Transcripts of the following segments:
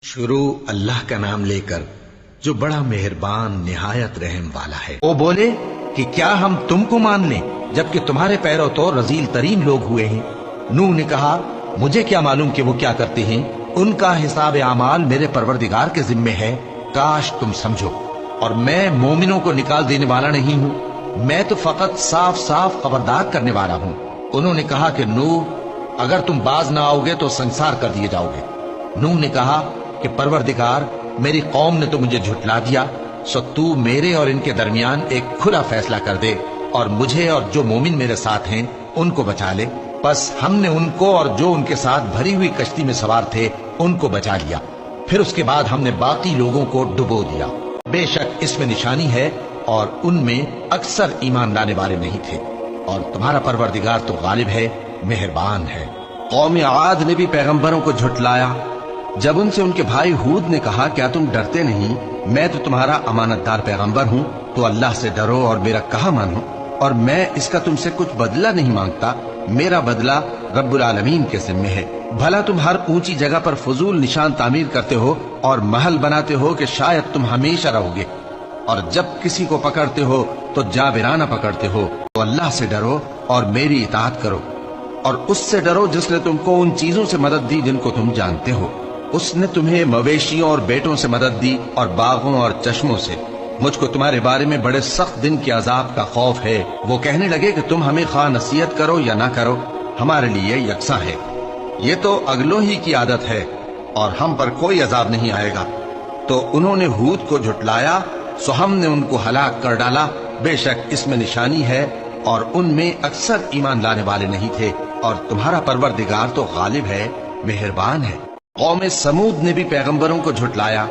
شروع اللہ کا نام لے کر جو بڑا مہربان نہایت رحم والا ہے۔ وہ بولے کہ کیا ہم تم کو مان لیں جبکہ تمہارے پیرو تو رذیل ترین لوگ ہوئے ہیں؟ نوح نے کہا مجھے کیا معلوم کہ وہ کیا کرتے ہیں، ان کا حساب اعمال میرے پروردگار کے ذمے ہے، کاش تم سمجھو۔ اور میں مومنوں کو نکال دینے والا نہیں ہوں، میں تو فقط صاف صاف خبردار کرنے والا ہوں۔ انہوں نے کہا کہ نوح اگر تم باز نہ آؤ گے تو سنسار کر دیے جاؤ گے۔ نوح نے کہا کہ پروردگار میری قوم نے تو مجھے جھٹلا دیا، سو تو میرے اور ان کے درمیان ایک کھلا فیصلہ کر دے اور مجھے اور جو مومن میرے ساتھ ہیں ان کو بچا لے۔ بس ہم نے ان کو اور جو ان کے ساتھ بھری ہوئی کشتی میں سوار تھے ان کو بچا لیا، پھر اس کے بعد ہم نے باقی لوگوں کو ڈبو دیا۔ بے شک اس میں نشانی ہے اور ان میں اکثر ایمان لانے والے نہیں تھے، اور تمہارا پروردگار تو غالب ہے، مہربان ہے۔ قوم عاد نے بھی پیغمبروں کو جھٹلایا۔ جب ان سے ان کے بھائی ہود نے کہا کیا تم ڈرتے نہیں، میں تو تمہارا امانت دار پیغمبر ہوں، تو اللہ سے ڈرو اور میرا کہا مانو، اور میں اس کا تم سے کچھ بدلہ نہیں مانگتا، میرا بدلہ رب العالمین کے ذمے ہے۔ بھلا تم ہر اونچی جگہ پر فضول نشان تعمیر کرتے ہو اور محل بناتے ہو کہ شاید تم ہمیشہ رہو گے، اور جب کسی کو پکڑتے ہو تو جابرانہ پکڑتے ہو۔ تو اللہ سے ڈرو اور میری اطاعت کرو، اور اس سے ڈرو جس نے تم کو ان چیزوں سے مدد دی جن کو تم جانتے ہو۔ اس نے تمہیں مویشیوں اور بیٹوں سے مدد دی اور باغوں اور چشموں سے۔ مجھ کو تمہارے بارے میں بڑے سخت دن کے عذاب کا خوف ہے۔ وہ کہنے لگے کہ تم ہمیں خواہ نصیحت کرو یا نہ کرو، ہمارے لیے یکساں ہے، یہ تو اگلوں ہی کی عادت ہے اور ہم پر کوئی عذاب نہیں آئے گا۔ تو انہوں نے ہود کو جھٹلایا، سو ہم نے ان کو ہلاک کر ڈالا۔ بے شک اس میں نشانی ہے اور ان میں اکثر ایمان لانے والے نہیں تھے، اور تمہارا پروردگار تو غالب ہے، مہربان ہے۔ قوم سمود نے بھی پیغمبروں کو جھٹلایا۔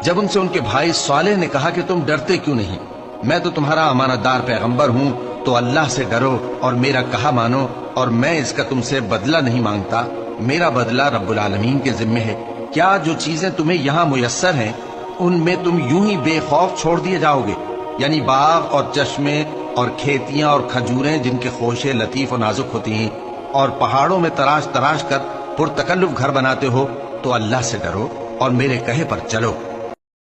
جب ان سے ان کے بھائی صالح نے کہا کہ تم ڈرتے کیوں نہیں، میں تو تمہارا امانت دار پیغمبر ہوں، تو اللہ سے ڈرو اور میرا کہا مانو، اور میں اس کا تم سے بدلہ نہیں مانگتا، میرا بدلہ رب العالمین کے ذمے ہے۔ کیا جو چیزیں تمہیں یہاں میسر ہیں ان میں تم یوں ہی بے خوف چھوڑ دیے جاؤ گے؟ یعنی باغ اور چشمے اور کھیتیاں اور کھجوریں جن کے خوشے لطیف و نازک ہوتی ہیں، اور پہاڑوں میں تراش تراش کر پرتکلف گھر بناتے ہو، تو اللہ سے ڈرو اور میرے کہے پر چلو۔